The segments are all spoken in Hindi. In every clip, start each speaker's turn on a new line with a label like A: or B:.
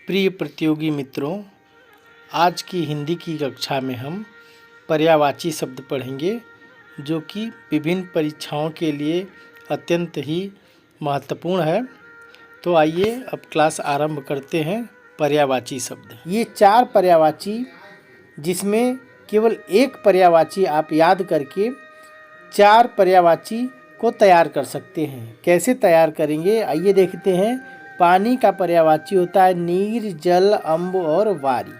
A: प्रिय प्रतियोगी मित्रों, आज की हिंदी की कक्षा में हम पर्यायवाची शब्द पढ़ेंगे जो कि विभिन्न परीक्षाओं के लिए अत्यंत ही महत्वपूर्ण है। तो आइए अब क्लास आरंभ करते हैं। पर्यायवाची शब्द, ये 4 पर्यायवाची जिसमें केवल एक पर्यायवाची आप याद करके 4 पर्यायवाची को तैयार कर सकते हैं। कैसे तैयार करेंगे आइए देखते हैं। पानी का पर्यायवाची होता है नीर, जल, अम्ब और वारी।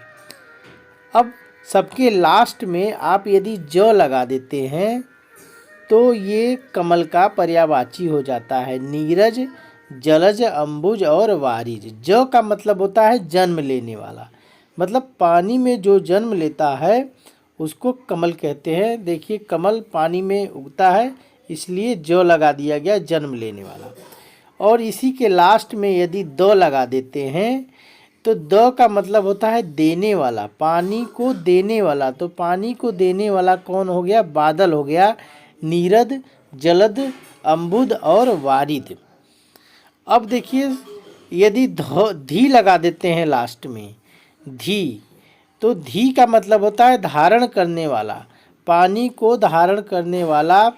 A: अब सबके लास्ट में आप यदि ज लगा देते हैं तो ये कमल का पर्यायवाची हो जाता है नीरज, जलज, अम्बुज और वारिज। ज का मतलब होता है जन्म लेने वाला, मतलब पानी में जो जन्म लेता है उसको कमल कहते हैं। देखिए कमल पानी में उगता है इसलिए ज लगा दिया गया, जन्म लेने वाला। और इसी के लास्ट में यदि द लगा देते हैं तो द का मतलब होता है देने वाला, पानी को देने वाला। तो पानी को देने वाला कौन हो गया? बादल हो गया नीरद, जलद, अम्बुद और वारिद। अब देखिए यदि धी लगा देते हैं लास्ट में, धी, तो धी का मतलब होता है धारण करने वाला, पानी को धारण करने वाला।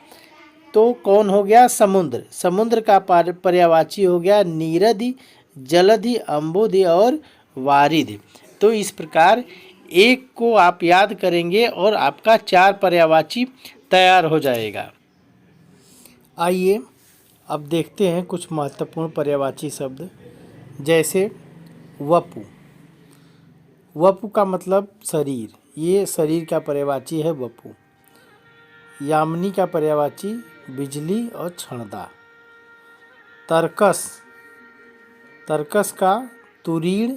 A: तो कौन हो गया? समुद्र। समुद्र का पर्यायवाची हो गया नीरदि, जलधि, अम्बुधि और वारिधि। तो इस प्रकार एक को आप याद करेंगे और आपका 4 पर्यायवाची तैयार हो जाएगा। आइए अब देखते हैं कुछ महत्वपूर्ण पर्यायवाची शब्द, जैसे वपु। वपु का मतलब शरीर, ये शरीर का पर्यायवाची है वपु। यामिनी का पर्यायवाची बिजली और क्षणदा। तर्कस, तर्कस का तुरीण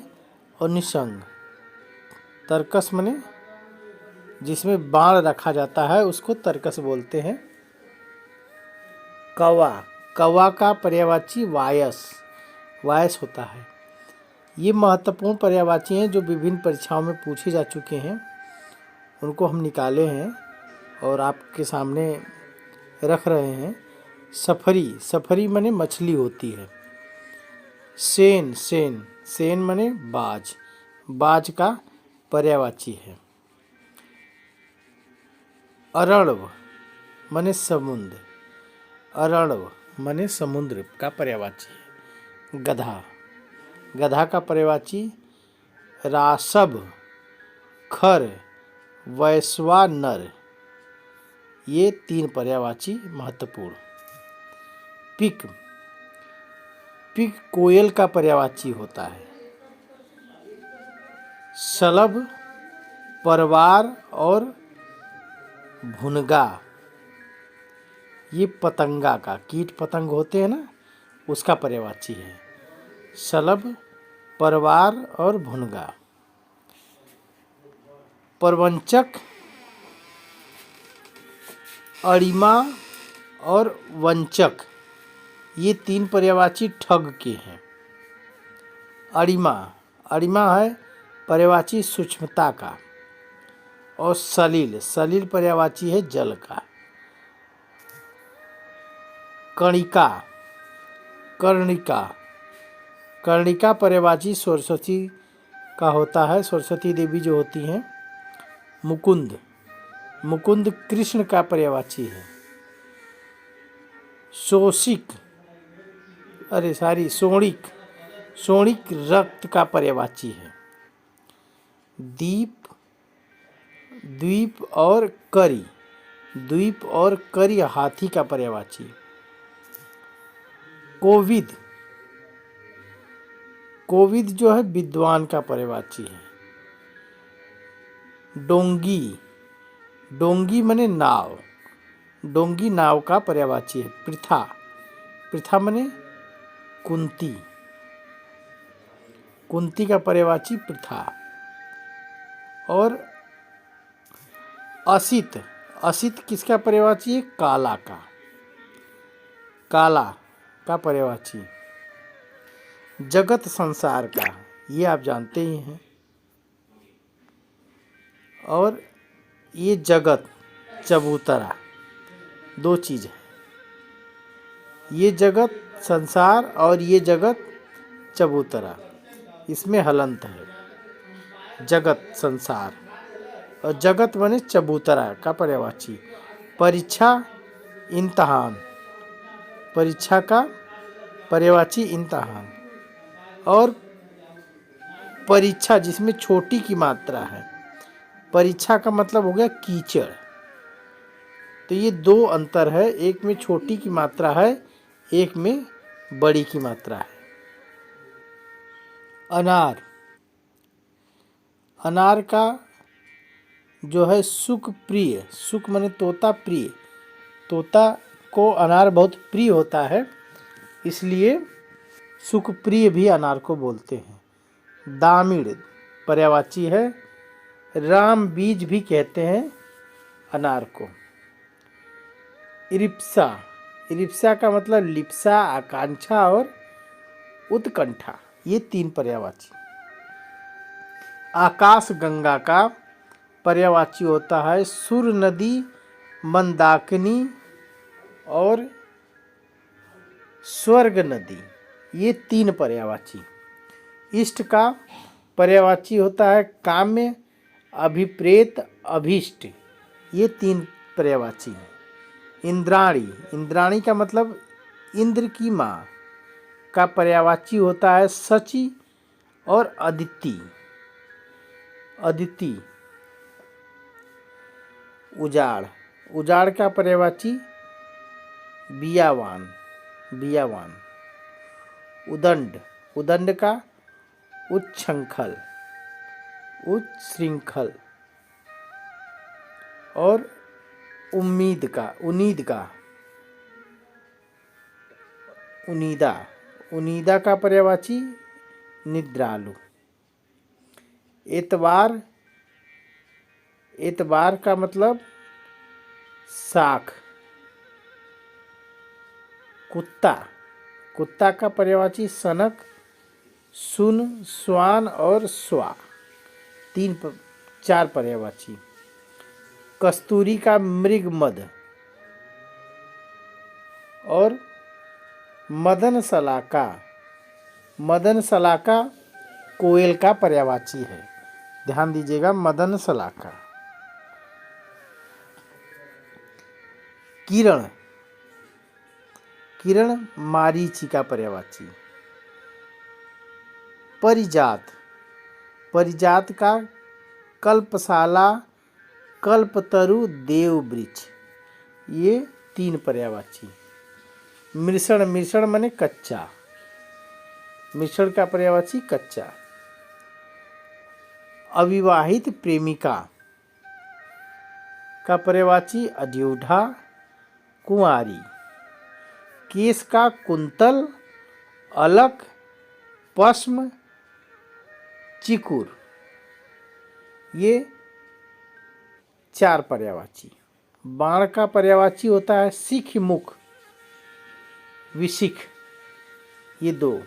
A: और निसंग। तर्कस माने जिसमें बाण रखा जाता है उसको तर्कस बोलते हैं। कौवा, कौवा का पर्यायवाची वायस, वायस होता है। ये महत्वपूर्ण पर्यायवाची हैं जो विभिन्न परीक्षाओं में पूछे जा चुके हैं, उनको हम निकाले हैं और आपके सामने रख रहे हैं। सफरी, सफरी माने मछली होती है। सेन, सेन, सेन माने बाज, बाज का पर्यायवाची है। अरणव माने समुद्र, अरणव माने समुद्र का पर्यायवाची है। गधा, गधा का पर्यायवाची रासव, खर, वैश्वानर। ये 3 पर्यायवाची महत्वपूर्ण। पिक, पिक कोयल का पर्यायवाची होता है। शलभ, परवार और भुनगा, ये पतंगा का, कीट पतंग होते हैं ना, उसका पर्यायवाची है। शलभ, परवार और भुनगा। परवंचक, अरिमा और वंचक, ये 3 पर्यायवाची ठग के हैं। अरिमा, अरिमा है पर्यायवाची सूक्ष्मता का। और सलील, सलील पर्यायवाची है जल का। कणिका, कर्णिका, कर्णिका पर्यायवाची सरस्वती का होता है, सरस्वती देवी जो होती हैं। मुकुंद, मुकुंद कृष्ण का पर्यायवाची है। शोषिक, शोणिक, शोणिक रक्त का पर्यायवाची है। दीप, द्वीप और करी, द्वीप और करी हाथी का पर्यायवाची। कोविद, कोविद जो है विद्वान का पर्यायवाची है। डोंगी, डोंगी माने नाव, डोंगी नाव का पर्यायवाची है। पृथा, पृथा माने कुंती, कुंती का पर्यायवाची पृथा। और असित, असित किसका पर्यायवाची है? काला का, काला का पर्यायवाची। जगत संसार का, ये आप जानते ही हैं। और ये जगत, चबूतरा, 2 चीज़ है। ये जगत संसार और ये जगत चबूतरा, इसमें हलंत है। जगत संसार, और जगत माने चबूतरा का पर्यायवाची। परीक्षा इम्तहान, परीक्षा का पर्यायवाची इम्तहान। और परीक्षा जिसमें छोटी की मात्रा है, परीक्षा का मतलब हो गया कीचड़। तो ये दो अंतर है, एक में छोटी की मात्रा है, एक में बड़ी की मात्रा है। अनार, अनार का जो है सुख प्रिय, सुख माने तोता प्रिय, तोता को अनार बहुत प्रिय होता है, इसलिए सुख प्रिय भी अनार को बोलते हैं। दामिड़ पर्यायवाची है। राम बीज भी कहते हैं अनार को। इरिप्सा, इरिप्सा का मतलब लिप्सा, आकांक्षा और उत्कंठा, ये तीन पर्यायवाची। आकाश गंगा का पर्यायवाची होता है सुर नदी, मंदाकिनी और स्वर्ग नदी, ये तीन पर्यायवाची। इष्ट का पर्यायवाची होता है काम्य, अभिप्रेत, अभीष्ट, ये तीन पर्यायवाची हैं। इंद्राणी, इंद्राणी का मतलब इंद्र की माँ का पर्यायवाची होता है शची और अदिति, अदिति। उजाड़, उजाड़ का पर्यायवाची बियावान, बियावान। उदंड, उदंड का उच्छृंखल, उच्छृंखल। और उम्मीद का, उनीद का, उनीदा, उनीदा का पर्यायवाची निद्रालु। एतबार, एतबार का मतलब साख। कुत्ता, कुत्ता का पर्यायवाची सनक, सुन, स्वान और स्वा, चार पर्यायवाची। कस्तूरी का मृग मद और मदन सलाका, मदन सलाका कोयल का पर्यायवाची है, ध्यान दीजिएगा, मदन सलाका। किरण, किरण मारीची का पर्यायवाची। परिजात, परिजात का कल्पशाला, कल्पतरु, देववृक्ष, ये तीन पर्यायवाची। मिश्रण, मिश्रण माने कच्चा, मिश्रण का पर्यायवाची कच्चा। अविवाहित प्रेमिका का पर्यायवाची अड्यूढ़ा, कुंवारी। केश का कुंतल, अलक, पश्म, चिकुर, ये चार पर्यायवाची। बाण का पर्यायवाची होता है सिख मुख, विशिख, ये दो।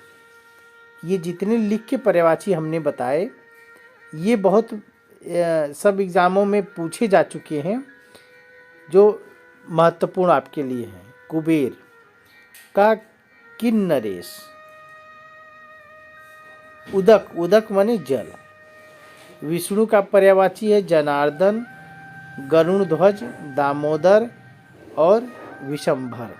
A: ये जितने लिख के पर्यायवाची हमने बताए, ये बहुत सब एग्ज़ामों में पूछे जा चुके हैं, जो महत्वपूर्ण आपके लिए हैं। कुबेर का किन्नरेश। उदक, उदक माने जल। विष्णु का पर्यायवाची है जनार्दन, गरुण ध्वज, दामोदर और विशंभर।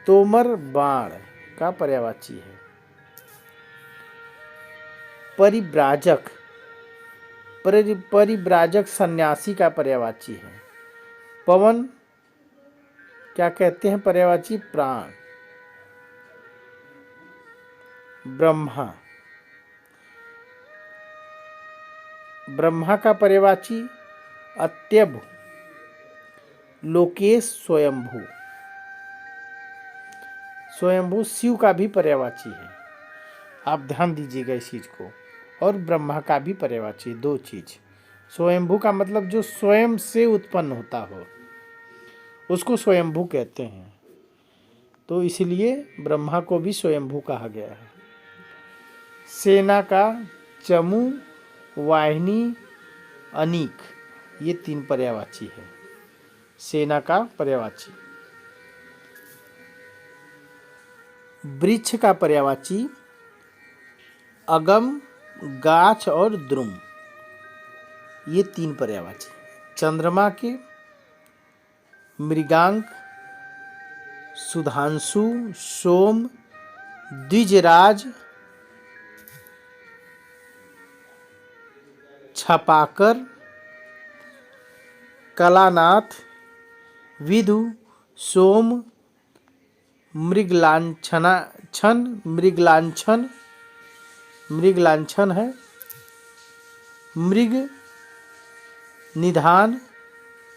A: तोमर बाण का पर्यायवाची है। परिव्राजक, परिव्राजक सन्यासी का पर्यायवाची है। पवन क्या कहते हैं पर्यायवाची? प्राण। ब्रह्मा, ब्रह्मा का पर्यायवाची अत्यभु, लोकेश, स्वयंभू। स्वयंभू शिव का भी पर्यायवाची है, आप ध्यान दीजिएगा इस चीज को। और ब्रह्मा का भी पर्यायवाची, दो चीज। स्वयंभू का मतलब जो स्वयं से उत्पन्न होता हो, उसको स्वयंभू कहते हैं। तो इसलिए ब्रह्मा को भी स्वयंभू कहा गया है। सेना का चमू, वाहिनी, अनीक, ये तीन पर्यायवाची है, सेना का पर्यायवाची। वृक्ष का पर्यायवाची अगम, गाछ और द्रुम, ये 3 पर्यायवाची। चंद्रमा के मृगांक, सुधांशु, सोम, द्विजराज, छपाकर, कलानाथ, विधु, सोम, मृगलांछन है, मृग निधान,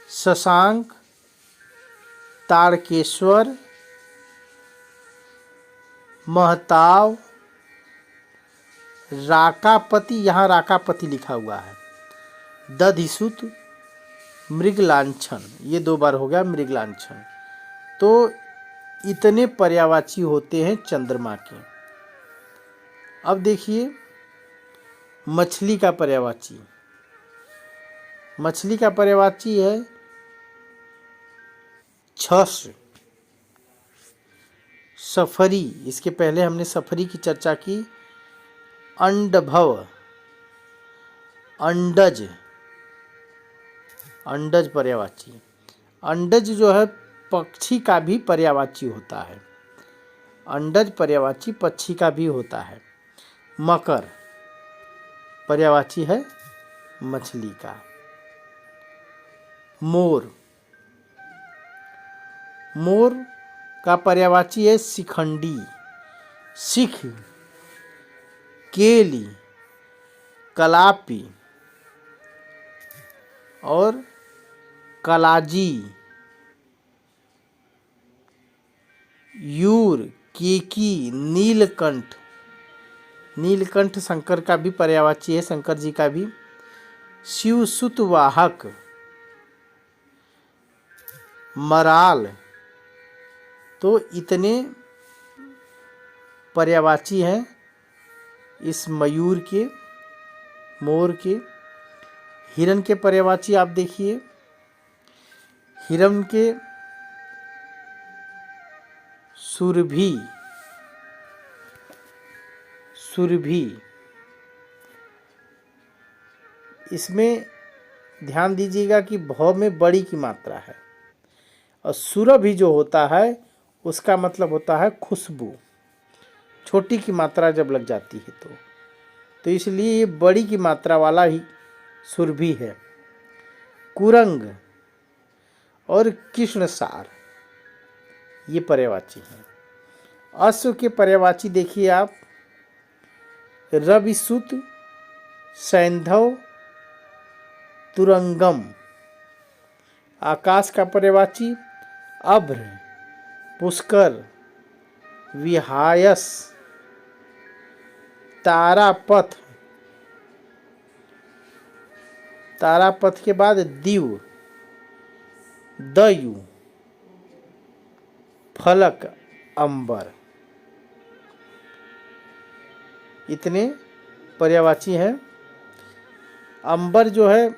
A: शशांक, तारकेश्वर, महताव, राकापति, यहाँ राकापति लिखा हुआ है, दधिसुत, मृगलांछन, ये 2 बार हो गया मृगलांछन। तो इतने पर्यायवाची होते हैं चंद्रमा के। अब देखिए मछली का पर्यायवाची। मछली का पर्यायवाची है छस, सफरी, इसके पहले हमने सफरी की चर्चा की, अंडभव, अंडज, अंडज पर्यायवाची। अंडज जो है पक्षी का भी पर्यायवाची होता है, अंडज पर्यायवाची पक्षी का भी होता है। मकर पर्यायवाची है मछली का। मोर, मोर का पर्यायवाची है शिखंडी, शिख, केली, कलापी और कलाजी, यूर, केकी, नीलकंठ, नीलकंठ शंकर का भी पर्यायवाची है, शंकर जी का भी। शिवसुत वाहक, मराल। तो इतने पर्यायवाची हैं इस मयूर के, मोर के। हिरण के पर्यायवाची आप देखिए, हिरण के सुरभि, सुरभि, इसमें ध्यान दीजिएगा कि भौ में बड़ी की मात्रा है, और सुरभि जो होता है उसका मतलब होता है खुशबू, छोटी की मात्रा जब लग जाती है तो इसलिए ये बड़ी की मात्रा वाला ही सुरभि है। कुरंग और कृष्णसार, ये पर्यायवाची हैं। अश्व के पर्यायवाची देखिए आप, रविसुत, सैंधव, तुरंगम। आकाश का पर्यायवाची अभ्र, पुष्कर, विहायस, तारापथ, तारापथ के बाद दिव, दयु, फलक, अंबर। इतने पर्यायवाची हैं। अंबर जो है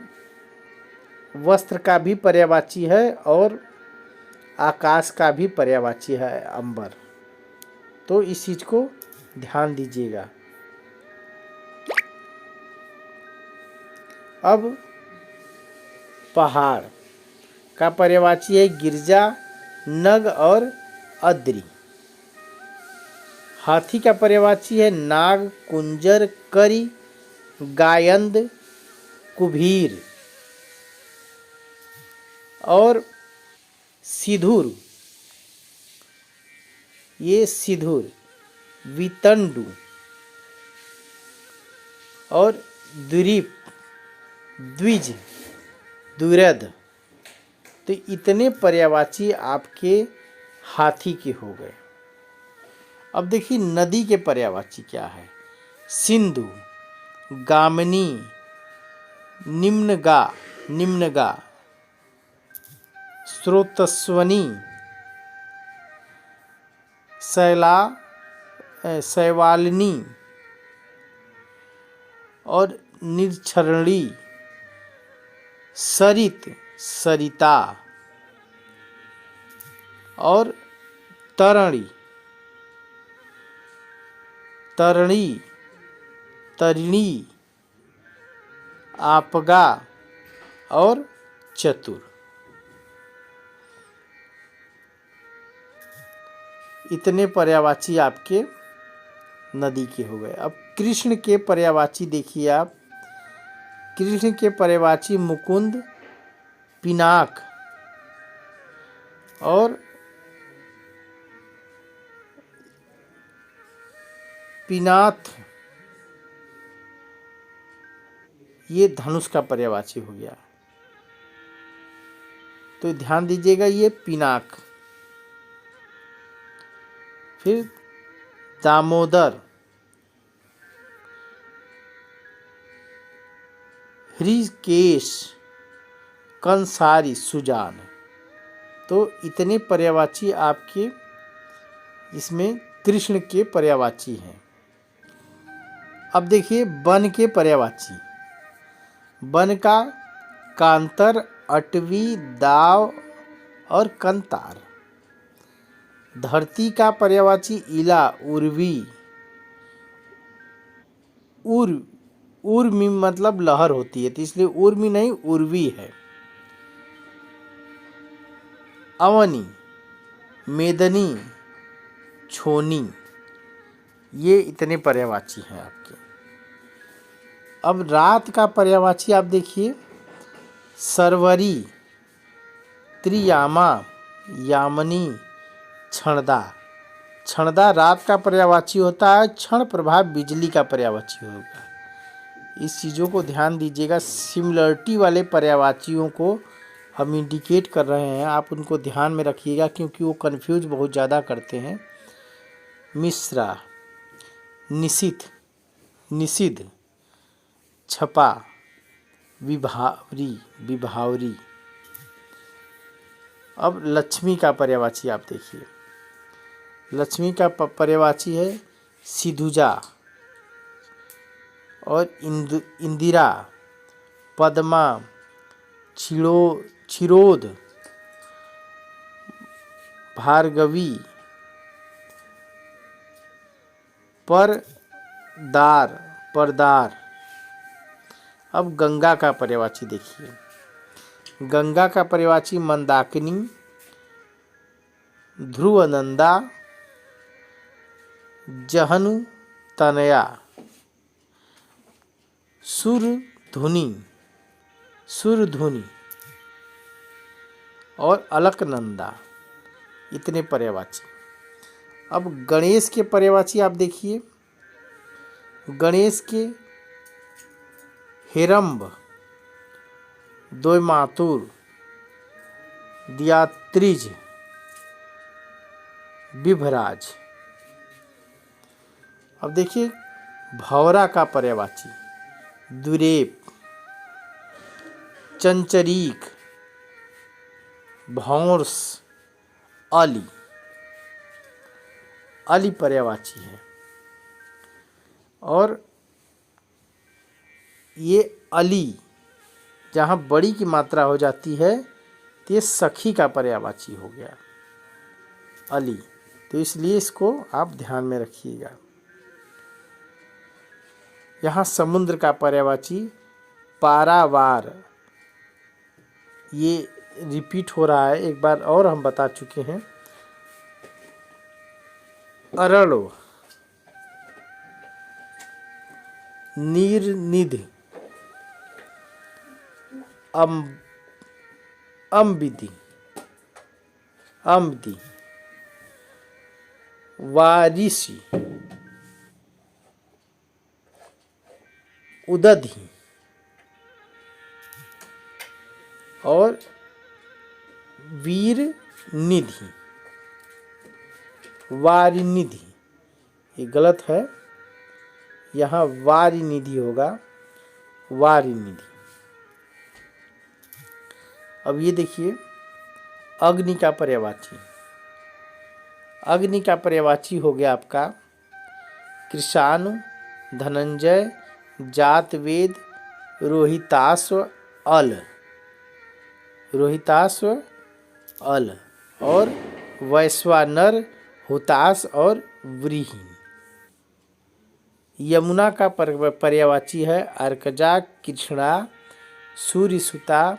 A: वस्त्र का भी पर्यायवाची है और आकाश का भी पर्यायवाची है अंबर, तो इस चीज को ध्यान दीजिएगा। अब पहाड़ का पर्यायवाची है गिरजा, नग और अद्रि। हाथी का पर्यायवाची है नाग, कुंजर, करी, गायंद, कुभीर और सिधुर, ये सिधुर, वितंडु और द्वीप, द्विज, दुरद। तो इतने पर्यायवाची आपके हाथी के हो गए। अब देखिए नदी के पर्यायवाची क्या है। सिंधु, गामिनी, निम्नगा, निम्नगा, स्रोतस्वनी, शैवालिनी और निर्क्षरणी, सरित, सरिता और तरणी, तरणी, तरिणी, आपगा और चतुर। इतने पर्यायवाची आपके नदी के हो गए। अब कृष्ण के पर्यायवाची देखिए आप। कृष्ण के पर्यायवाची मुकुंद, पिनाक और पिनाथ, ये धनुष का पर्यायवाची हो गया। तो ध्यान दीजिएगा, ये पिनाक। फिर दामोदर, हृषिकेश, कंसारी, सुजान। तो इतने पर्यायवाची आपके इसमें कृष्ण के पर्यायवाची हैं। अब देखिए वन के पर्यायवाची। वन का कांतर, अटवी, दाव और कंतार। धरती का पर्यायवाची इला, उर्वी। उर्मी मतलब लहर होती है, तो इसलिए उर्मी नहीं उर्वी है। अवनी, मेदनी, छोनी, ये इतने पर्यायवाची हैं आपके। अब रात का पर्यायवाची आप देखिए। सरवरी, त्रियामा, यामनी, क्षणदा। क्षणदा रात का पर्यायवाची होता है। क्षण प्रभाव बिजली का पर्यायवाची होगा। इस चीज़ों को ध्यान दीजिएगा। सिमिलरिटी वाले पर्यायवाचियों को हम इंडिकेट कर रहे हैं, आप उनको ध्यान में रखिएगा क्योंकि वो कंफ्यूज बहुत ज़्यादा करते हैं। मिश्रा, निशिथ, निषिद्ध, छपा, विभावरी, विभावरी। अब लक्ष्मी का पर्यायवाची आप देखिए। लक्ष्मी का पर्यायवाची है सिधुजा और इंदिरा, पद्मा, क्षीरोद, भार्गवी, परदार। अब गंगा का पर्यायवाची देखिए। गंगा का पर्यायवाची मंदाकिनी, ध्रुवनंदा, जहनु तनया, सुरधुनी और अलकनंदा। इतने पर्यायवाची। अब गणेश के पर्यायवाची आप देखिए। गणेश के हेरंब, द्वैमातुर, दियात्रिज, विभराज। अब देखिए भौरा का पर्यायवाची दुरेप, चंचरीक, भौंस, अली पर्यायवाची है। और ये अली जहाँ बड़ी की मात्रा हो जाती है तो ये सखी का पर्यायवाची हो गया अली। तो इसलिए इसको आप ध्यान में रखिएगा। यहाँ समुद्र का पर्यायवाची पारावार, ये रिपीट हो रहा है, एक बार और हम बता चुके हैं। अरलो, नीरनिध, अम्बिदी, वारिसी, उदधी और वीर निधि, वारिनिधि। ये गलत है, यहाँ वारिनिधि होगा, वारिनिधि। अब ये देखिए अग्नि का पर्यायवाची। अग्नि का पर्यायवाची हो गया आपका कृशानु, धनंजय, जातवेद, रोहिताश्व, अल और वैश्वानर, हुताश और व्रीहि। यमुना का पर्यायवाची है अर्कजा, कृष्णा, सूर्यसुता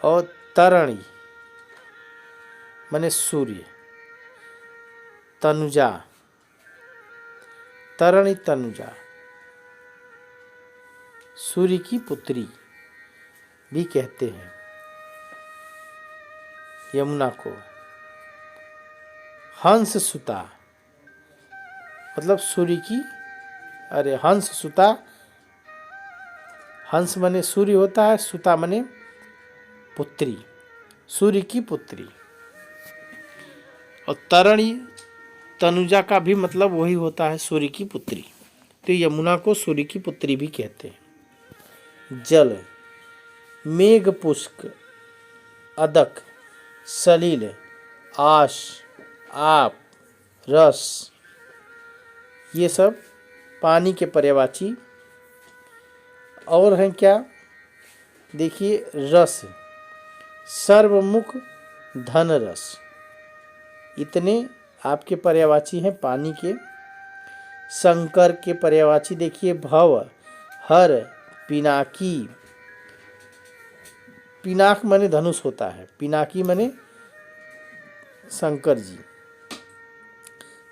A: और तरणी माने सूर्य, तनुजा, तरणी तनुजा, सूर्य की पुत्री भी कहते हैं यमुना को। हंस सुता मतलब सूर्य की, अरे हंस सुता, हंस माने सूर्य होता है, सुता माने पुत्री, सूर्य की पुत्री। और तरणी तनुजा का भी मतलब वही होता है, सूर्य की पुत्री। तो यमुना को सूर्य की पुत्री भी कहते हैं। जल मेघ पुष्क, अदक, सलिल, आश, आप, रस, ये सब पानी के पर्यायवाची। और हैं क्या, देखिए रस, सर्वमुख, धन रस, इतने आपके पर्यायवाची हैं पानी के। शंकर के पर्यायवाची देखिए भव, हर, पिनाकी, पिनाक माने धनुष होता है, पिनाकी माने शंकर जी।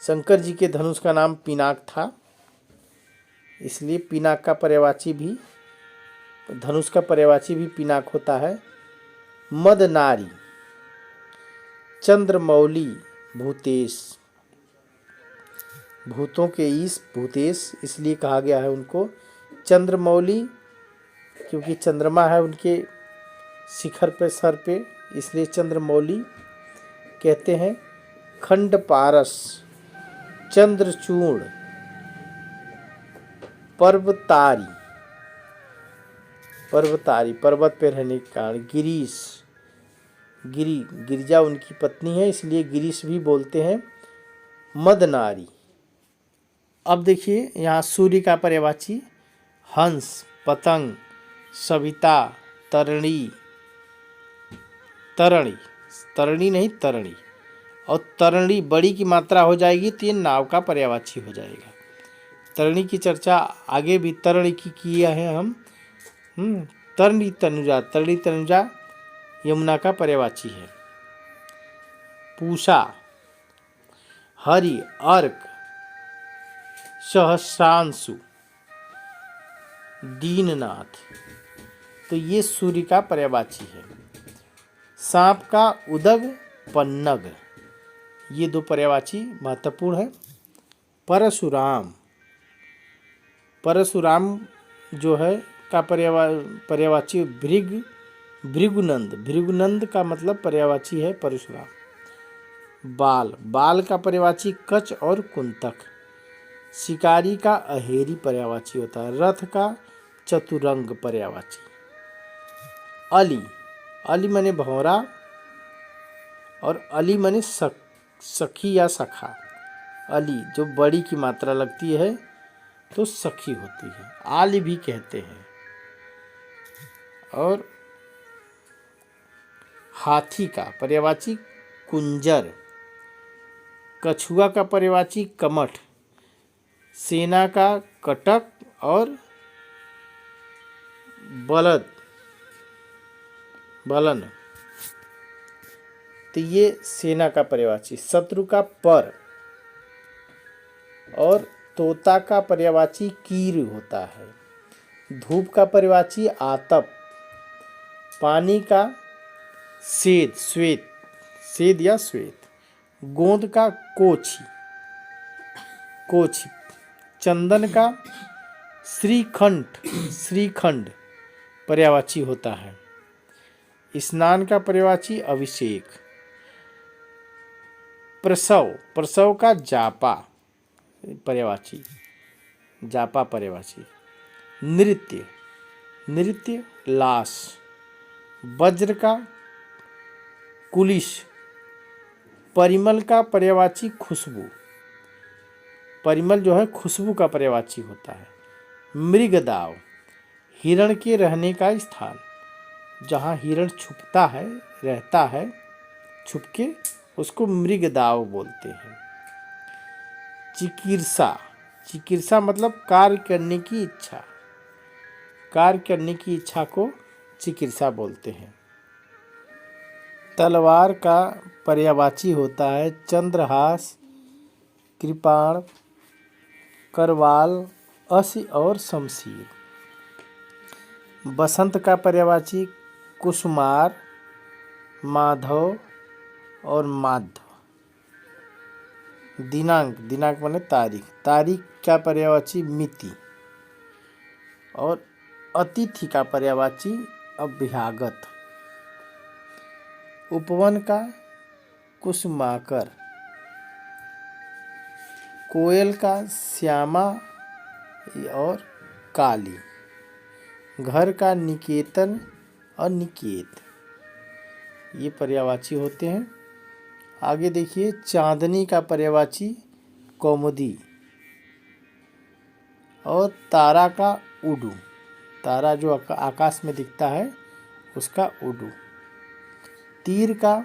A: शंकर जी के धनुष का नाम पिनाक था, इसलिए पिनाक का पर्यायवाची भी, धनुष का पर्यायवाची भी पिनाक होता है। मद नारी, चंद्रमौली, भूतेश, भूतों के ईश भूतेश इसलिए कहा गया है उनको चंद्रमौली, क्योंकि चंद्रमा है उनके शिखर पे, सर पे, इसलिए चंद्रमौली कहते हैं। खंड पारस, चंद्रचूर्ण, पर्वतारी, पर्वतारी पर्वत पे रहने के कारण। गिरीश, गिरिजा उनकी पत्नी है इसलिए गिरीश भी बोलते हैं। मदनारी। अब देखिए यहाँ सूर्य का पर्यायवाची हंस, पतंग, सविता, तरणी, तरणी, तरणी नहीं तरणी, और तरणी बड़ी की मात्रा हो जाएगी तो ये नाव का पर्यायवाची हो जाएगा। तरणी की चर्चा आगे भी तरणी की किए हैं हम। तरणी तनुजा, तरणी तनुजा यमुना का पर्यायवाची है। पूषा, हरि, अर्क, सहस्रांशु, दीननाथ, तो ये सूर्य का पर्यायवाची है। सांप का उदग, पन्नग, ये दो पर्यायवाची महत्वपूर्ण है। परशुराम, परशुराम जो है का पर्यायवाची भृग, भृगुनंद, भृगुनंद का मतलब पर्यायवाची है परशुराम। बाल, बाल का पर्यायवाची कच और कुंतक। शिकारी का अहेरी पर्यायवाची होता है। रथ का चतुरंग पर्यायवाची। अली, अली माने भौरा और अली माने सखी या सखा। अली जो बड़ी की मात्रा लगती है तो सखी होती है, आली भी कहते हैं। और हाथी का पर्यायवाची कुंजर, कछुआ का पर्यायवाची कमठ, सेना का कटक और बलद, बलन, तो ये सेना का पर्यायवाची। शत्रु का पर, और तोता का पर्यायवाची कीर होता है। धूप का पर्यायवाची आतप, पानी का सेद, श्वेत, सेद या श्वेत। गोंद का कोछी, कोछी। चंदन का श्रीखंड, श्रीखंड पर्यायवाची होता है। स्नान का पर्यायवाची अभिषेक। प्रसव, प्रसव का जापा पर्यायवाची, जापा पर्यायवाची। नृत्य, नृत्य लाश। वज्र का कुलिश। परिमल का पर्यायवाची खुशबू, परिमल जो है खुशबू का पर्यायवाची होता है। मृगदाव, हिरण के रहने का स्थान, जहाँ हिरण छुपता है, रहता है छुपके, उसको मृगदाव बोलते हैं। चिकीर्षा, चिकित्सा मतलब कार्य करने की इच्छा, कार्य करने की इच्छा को चिकित्सा बोलते हैं। तलवार का पर्यायवाची होता है चंद्रहास, कृपाण, करवाल, असी और शमशीर। बसंत का पर्यायवाची कुसुमार, माधव और माधव। दिनांक, दिनांक माने तारीख, तारीख का पर्यायवाची मिति। और अतिथि का पर्यायवाची अभ्यागत। उपवन का कुसुमाकर, कोयल का श्यामा और काली, घर का निकेतन और निकेत, ये पर्यायवाची होते हैं। आगे देखिए, चांदनी का पर्यायवाची कौमुदी और तारा का उडू, तारा जो आकाश में दिखता है उसका उडू। तीर का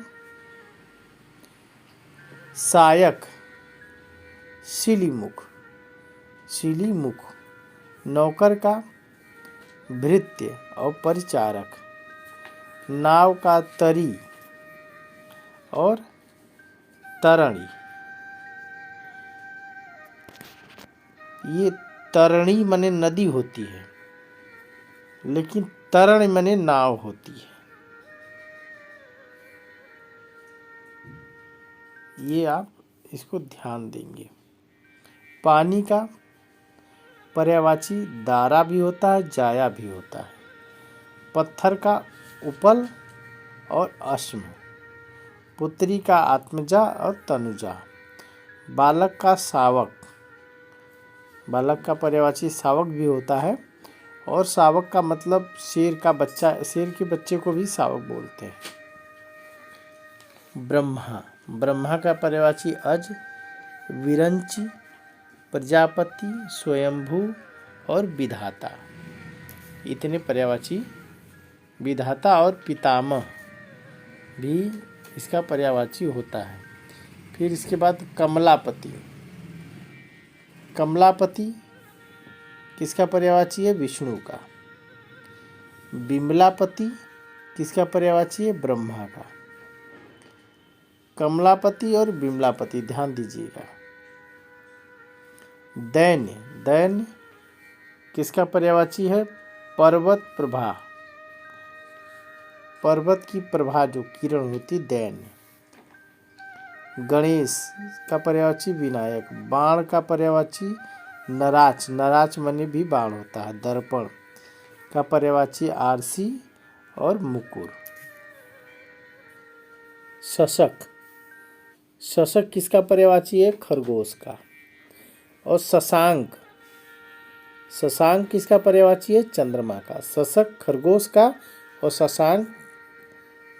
A: सायक, शिलीमुख, शिलीमुख। नौकर का भृत्य और परिचारक। नाव का तरी और तरणी। ये तरणी माने नदी होती है, लेकिन तरण माने नाव होती है। ये आप इसको ध्यान देंगे। पानी का पर्यायवाची दारा भी होता है, जाया भी होता है। पत्थर का उपल और अश्म। पुत्री का आत्मजा और तनुजा। बालक का शावक, बालक का पर्यायवाची शावक भी होता है। और शावक का मतलब शेर का बच्चा, शेर के बच्चे को भी शावक बोलते हैं। ब्रह्मा, ब्रह्मा का पर्यायवाची अज, विरंची, प्रजापति, स्वयंभू और विधाता। इतने पर्यायवाची। विधाता और पितामह भी इसका पर्यायवाची होता है। फिर इसके बाद कमलापति। कमलापति किसका पर्यायवाची है? विष्णु का। बिमलापति किसका पर्यायवाची है? ब्रह्मा का। कमलापति और बिमलापति ध्यान दीजिएगा। दैन्य, दैन्य किसका पर्यायवाची है? पर्वत प्रभा, पर्वत की प्रभा जो किरण होती, दैन्य। गणेश का पर्यायवाची विनायक। बाण का पर्यायवाची नराच, नराच माने भी बाण होता है। दर्पण का पर्यायवाची आरसी और मुकुर। शशक, शशक किसका पर्यायवाची है? खरगोश का। और शशांक, शशांक किसका पर्यायवाची है? चंद्रमा का। शशक खरगोश का और शशांक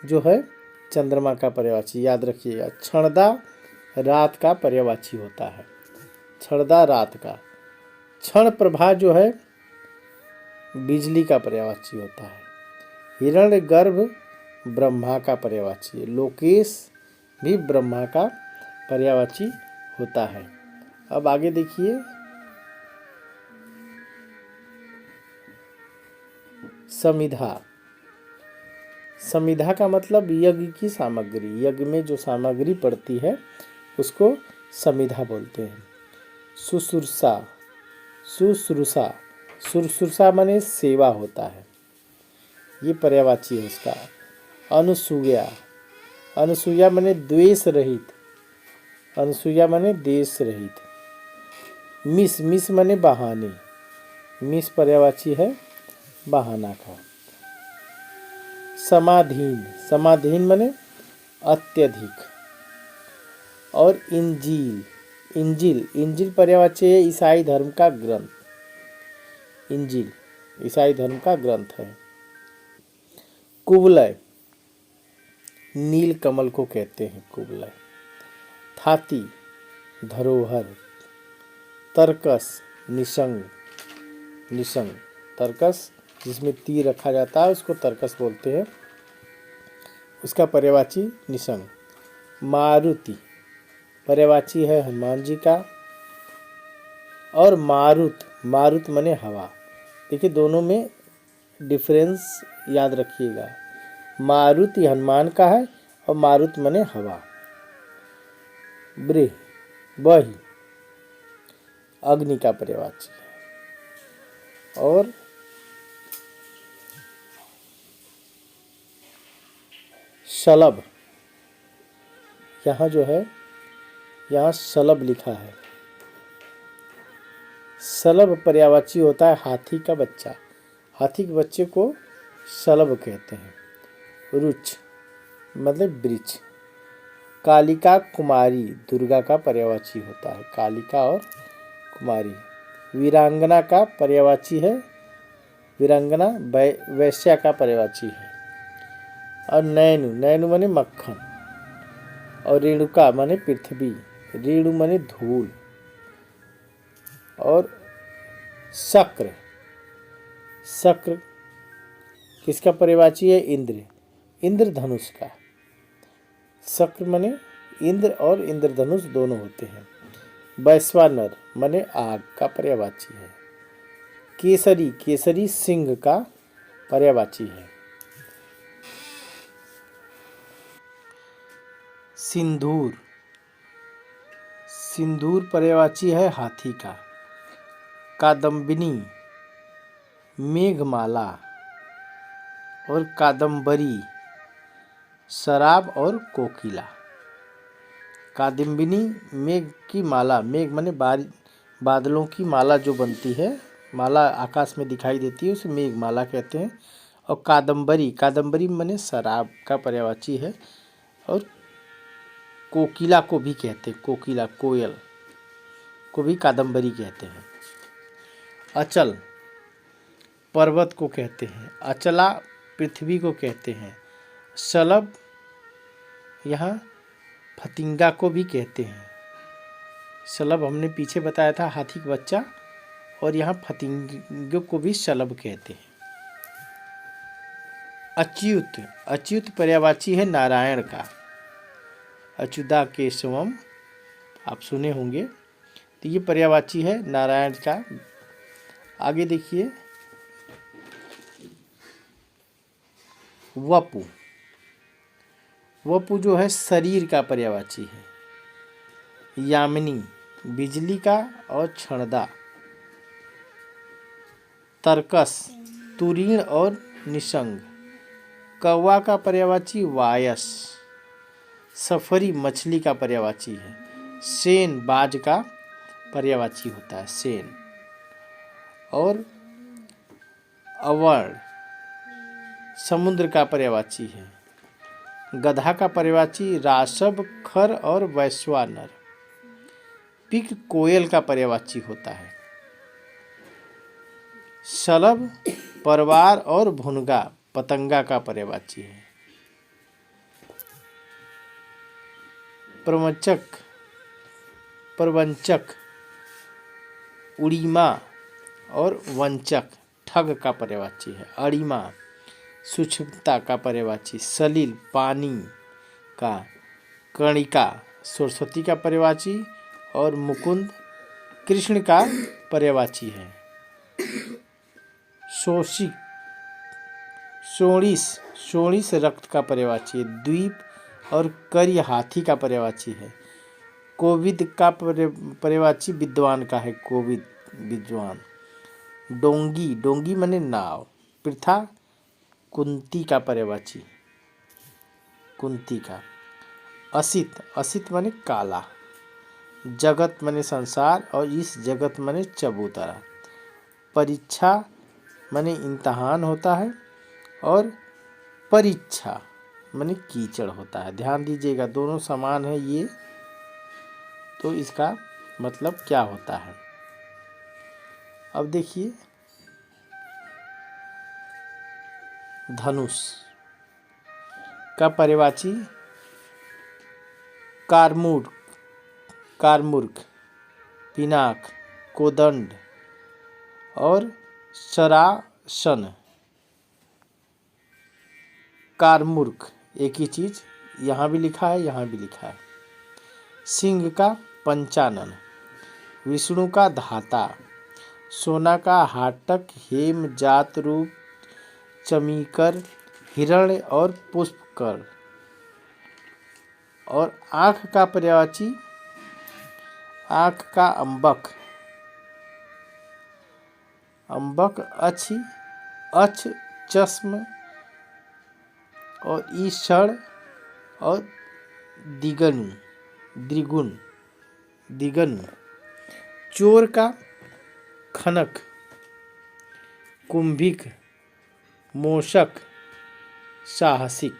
A: जो है चंद्रमा का पर्यायवाची, याद रखिएगा। क्षणदा रात का पर्यायवाची होता है, क्षणदा रात का। क्षण प्रभा जो है बिजली का पर्यायवाची होता है। हिरण्यगर्भ ब्रह्मा का पर्यायवाची है। लोकेश भी ब्रह्मा का पर्यायवाची होता है। अब आगे देखिए, समिधा। समिधा का मतलब यज्ञ की सामग्री, यज्ञ में जो सामग्री पड़ती है उसको समिधा बोलते हैं। शुश्रूषा, शुश्रूषा, शुश्रूषा माने सेवा होता है, ये पर्यायवाची है उसका। अनुसूया, अनुसूया माने द्वेष रहित, अनुसूया माने देश रहित। मिस, मिस माने बहाने, मिस पर्यायवाची है बहाना का। समाधीन, समाधीन माने अत्यधिक। और इंजील, इंजिल, इंजिल पर्यायवाची है ईसाई धर्म का ग्रंथ। इंजिल ईसाई धर्म का ग्रंथ है। कुवलय, नील कमल को कहते हैं कुवलय। थाती, धरोहर। तर्कस, निशंग, निशंग, तर्कस जिसमें तीर रखा जाता है उसको तर्कस बोलते हैं, उसका पर्यायवाची निशंग। मारुति पर्यायवाची है हनुमान जी का। और मारुत, मारुत माने हवा। देखिए दोनों में डिफरेंस याद रखिएगा। मारुति हनुमान का है और मारुत माने हवा। ब्रीह, बही अग्नि का पर्यायवाची है। और शलभ, यहाँ जो है यहाँ शलभ लिखा है। शलभ पर्यायवाची होता है हाथी का बच्चा। हाथी के बच्चे को शलभ कहते हैं। रुच मतलब वृक्ष। कालिका कुमारी दुर्गा का पर्यायवाची होता है। कालिका और कुमारी। वीरांगना का पर्यायवाची है। वीरांगना वैश्या का पर्यायवाची है। और नैनु, नैनु माने मक्खन। और रेणुका माने पृथ्वी। रेणु माने धूल। और शक्र, शक्र किसका पर्यायवाची है? इंद्र। इंद्र धनुष का। शक्र माने इंद्र और इंद्रधनुष दोनों होते हैं। वैश्वानर माने आग का पर्यायवाची है। केसरी, केसरी सिंह का पर्यायवाची है। सिंदूर, सिंदूर पर्यायवाची है हाथी का। कादम्बिनी मेघमाला और कादम्बरी शराब और कोकिला। कादम्बिनी मेघ की माला, मेघ माने बादलों की माला जो बनती है, माला आकाश में दिखाई देती है, उसे मेघमाला कहते हैं। और कादम्बरी, कादम्बरी माने शराब का पर्यायवाची है। और कोकिला को भी कहते हैं, कोकिला कोयल को भी कादम्बरी कहते हैं। अचल पर्वत को कहते हैं। अचला पृथ्वी को कहते हैं। शलभ यहाँ फतिंगा को भी कहते हैं। शलभ हमने पीछे बताया था हाथी का बच्चा, और यहाँ फतिंगे को भी शलभ कहते हैं। अच्युत, अच्युत पर्यायवाची है नारायण का। अच्युता केशवम आप सुने होंगे, तो ये पर्यायवाची है नारायण का। आगे देखिए वपु, वपु जो है शरीर का पर्यायवाची है। यामिनी बिजली का और क्षणदा। तर्कस तुरीण और निशंग। कौवा का पर्यायवाची वायस। सफरी मछली का पर्यायवाची है। सेन बाज का पर्यायवाची होता है, सेन। और अवर्ण समुद्र का पर्यायवाची है। गधा का पर्यायवाची रासव, खर और वैश्वानर। पिक कोयल का पर्यायवाची होता है। शलभ परवार और भुनगा पतंगा का पर्यायवाची है। प्रवंचक, प्रवंचक उड़ीमा और वंचक ठग का पर्यायवाची है। अड़िमा सूक्ष्मता का पर्यायवाची। सलील पानी का। कणिका सरस्वती का पर्यायवाची। और मुकुंद कृष्ण का पर्यायवाची है। शोषिक शोणिस, शोणिस रक्त का पर्यायवाची है। द्वीप और करी हाथी का पर्यायवाची है। कोविद का पर्यायवाची विद्वान का है, कोविद विद्वान। डोंगी, डोंगी माने नाव। पृथा कुंती का पर्यायवाची, कुंती का। असित, असित माने काला। जगत माने संसार और इस जगत माने चबूतरा। परीक्षा माने इम्तहान होता है और परीक्षा माने कीचड़ होता है। ध्यान दीजिएगा दोनों समान है ये, तो इसका मतलब क्या होता है। अब देखिए धनुष का पर्यायवाची कारमूर, कारमूर्ख, पिनाक, कोदंड और शरासन। कारमूर्ख एक ही चीज, यहाँ भी लिखा है यहाँ भी लिखा है। सिंह का पंचानन। विष्णु का धाता, सोना का हाटक, हेम, जात, रूप, चमीकर, हिरण्य और पुष्पकर। और आँख का पर्यायवाची, आँख का अम्बक, अम्बक, अच्छी, अच्छ, चश्म और ईषण और दिगनु, द्विगुण, दिगनु। चोर का खनक, कुंभिक, मोषक, साहसिक।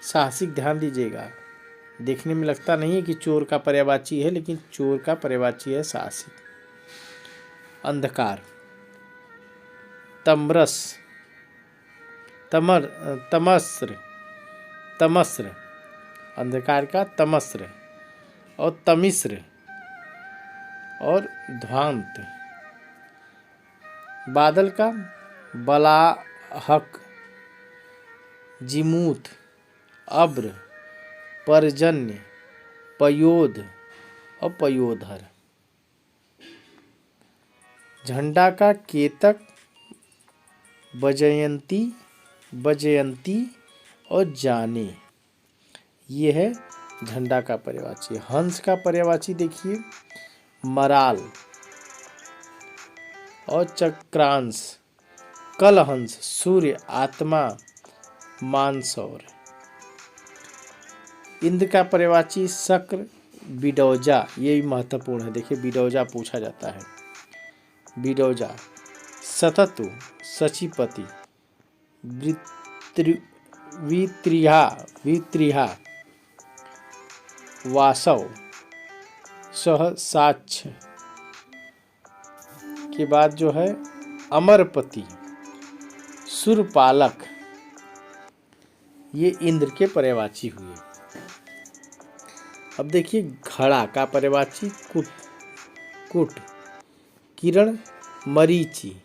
A: साहसिक ध्यान दीजिएगा, देखने में लगता नहीं है कि चोर का पर्यायवाची है, लेकिन चोर का पर्यायवाची है साहसिक। अंधकार, तमरस, तमस्र, तमस्र, अंधकार का तमस्र और तमिश्र और ध्वांत। बादल का बलाहक, जिमूत, अब्र, पर्जन्य, पयोध और पयोधर। झंडा का केतक, वजयंती, वजयंती और जाने। ये है झंडा का पर्यायवाची। हंस का पर्यायवाची देखिए, मराल और चक्रांश, कलहंस, सूर्य, आत्मा, मानसौर। इंद्र का पर्यायवाची शक्र, बिडौजा, ये भी महत्वपूर्ण है। देखिए बिडौजा पूछा जाता है। बिडौजा, सततु, सचिपति, वित्रिहा, वासव, सहसाक्ष के बाद जो है अमरपति, सुरपालक। ये इंद्र के पर्यायवाची हुए। अब देखिए घड़ा का पर्यायवाची कुट, कुट, किरण, मरीचि,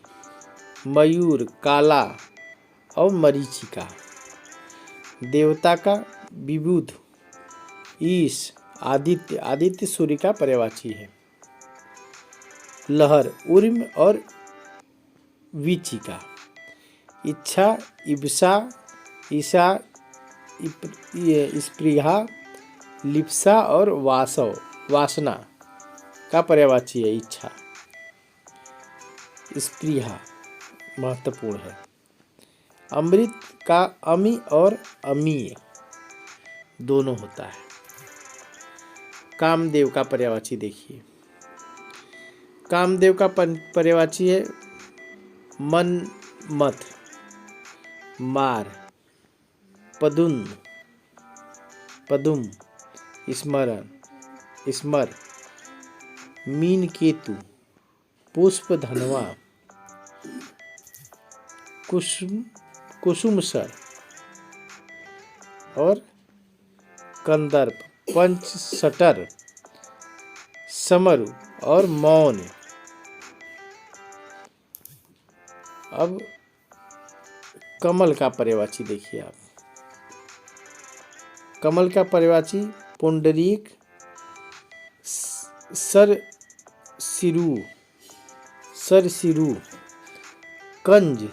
A: मयूर, काला और मरीचिका। देवता का विबुध, ईश, आदित्य, आदित्य सूर्य का पर्यायवाची है। लहर, उर्म और विचिका। इच्छा, इब्सा, ईशा, स्पृहा, लिप्सा और वासव, वासना का पर्यायवाची है इच्छा। स्पृहा महत्वपूर्ण है। अमृत का अमी और अमीय दोनों होता है। कामदेव का पर्यायवाची देखिए, कामदेव का पर्यायवाची है मन, मत, मार, पदुन, पदुम, स्मरण, स्मर, मीन केतु, पुष्प धनवा, कुसुम, कुसुमसर और कंदर्प, पंच सटर, समरु और मौन। अब कमल का पर्यायवाची देखिए आप। कमल का पर्यायवाची पुंडरीक, सरसिरु, कंज,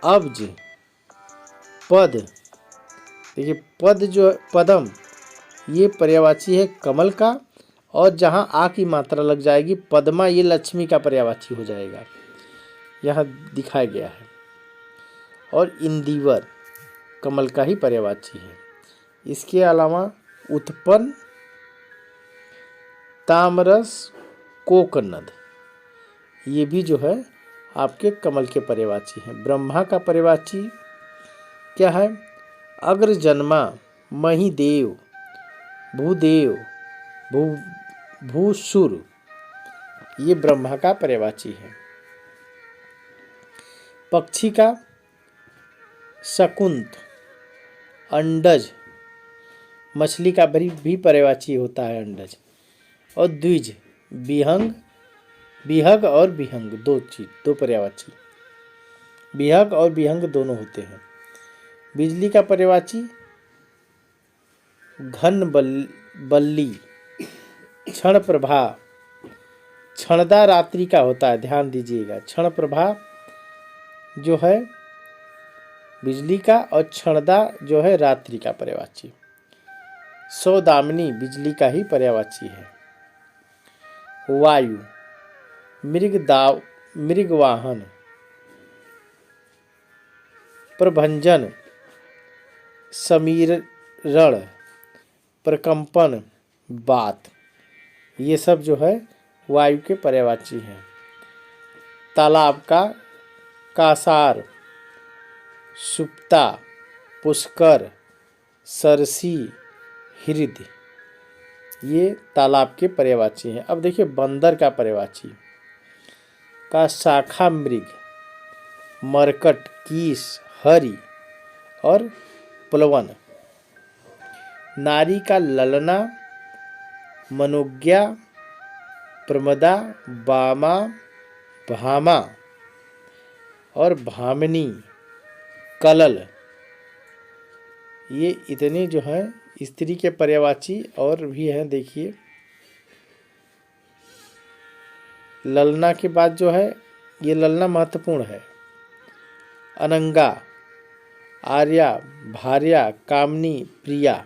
A: अब्ज, पद। देखिए पद जो पदम, ये पर्यायवाची है कमल का, और जहाँ आ की मात्रा लग जाएगी पद्मा, ये लक्ष्मी का पर्यायवाची हो जाएगा, यहाँ दिखाया गया है। और इंदिवर कमल का ही पर्यायवाची है। इसके अलावा उत्पन्न, तामरस, कोकनद, ये भी जो है आपके कमल के पर्यायवाची हैं। ब्रह्मा का पर्यायवाची क्या है? अग्रजन्मा, महिदेव, भूदेव, भूसुर, ये ब्रह्मा का पर्यायवाची है। पक्षी का शकुंत, अंडज, मछली का भी पर्यायवाची होता है अंडज। और द्विज, विहंग, विहग और विहंग, दो पर्यायवाची, विहग और विहंग दोनों होते हैं। बिजली का पर्यायवाची घन बल्ली, क्षण प्रभा, क्षणदा रात्रि का होता है, ध्यान दीजिएगा। क्षण प्रभा जो है बिजली का और क्षणदा जो है रात्रि का पर्यायवाची। सौदामिनी बिजली का ही पर्यायवाची है। वायु, मृगवाहन, प्रभंजन, समीरण, प्रकंपन, बात, ये सब जो है वायु के पर्यायवाची हैं। तालाब का कासार, सुप्ता, पुष्कर, सरसी, हृदय, ये तालाब के पर्यायवाची हैं। अब देखिए बंदर का पर्यायवाची का शाखा मृग, मरकट, कीस, हरि और प्लवन। नारी का ललना, मनोज्ञा, प्रमदा, बामा, भामा और भामिनी, कलल, ये इतने जो हैं स्त्री के पर्यायवाची और भी हैं। देखिए ललना के बाद जो है ये ललना महत्वपूर्ण है। अनंगा, आर्या, भार्या, कामनी, प्रिया,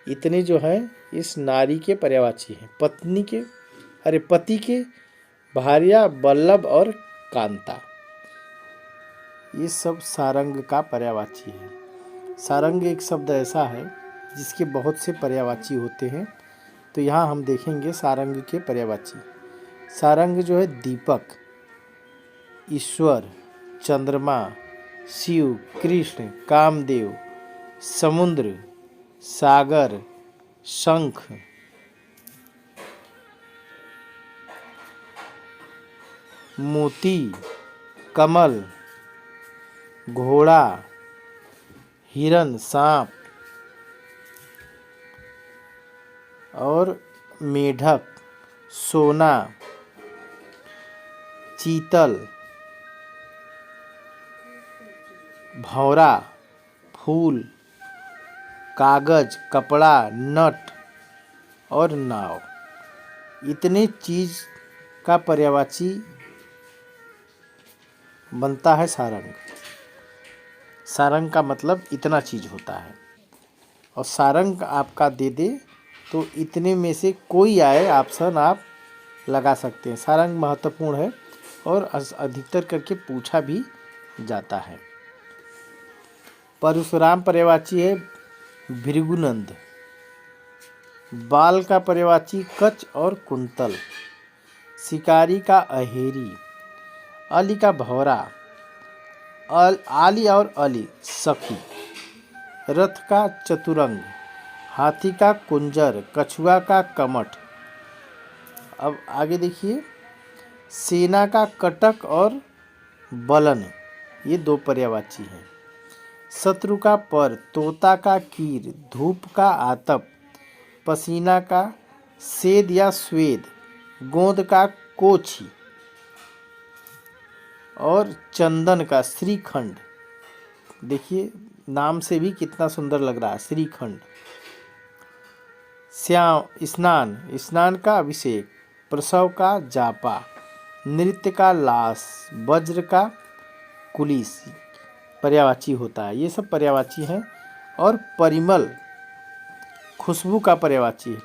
A: इतने जो हैं इस नारी के पर्यायवाची हैं। पति के भार्या, वल्लभ और कांता, ये सब सारंग का पर्यायवाची है। सारंग एक शब्द ऐसा है जिसके बहुत से पर्यायवाची होते हैं, तो यहाँ हम देखेंगे सारंग के पर्यायवाची। सारंग जो है दीपक, ईश्वर, चंद्रमा, शिव, कृष्ण, कामदेव, समुद्र, सागर, शंख, मोती, कमल, घोड़ा, हिरन, सांप और मेढक, सोना, चीतल, भंवरा, फूल, कागज, कपड़ा, नट और नाव, इतने चीज का पर्यायवाची बनता है सारंग। सारंग का मतलब इतना चीज होता है, और सारंग आपका दे दे तो इतने में से कोई आए ऑप्शन आप लगा सकते हैं। सारंग महत्वपूर्ण है और अधिकतर करके पूछा भी जाता है। परशुराम पर्यायवाची है भृगुनंद। बाल का पर्यायवाची कच और कुंतल। शिकारी का अहेरी। अली का भौरा। आली और अली सखी। रथ का चतुरंग। हाथी का कुंजर। कछुआ का कमठ। अब आगे देखिए, सेना का कटक और बलन, ये दो पर्यायवाची हैं। शत्रु का पर। तोता का कीर। धूप का आतप। पसीना का सेद या स्वेद। गोंद का कोछी और चंदन का श्रीखंड। देखिए नाम से भी कितना सुंदर लग रहा है, श्रीखंड। स्नान का अभिषेक। प्रसव का जापा। नृत्य का लाश। वज्र का कुलिस पर्यायवाची होता है। ये सब पर्यायवाची हैं। और परिमल खुशबू का पर्यायवाची है।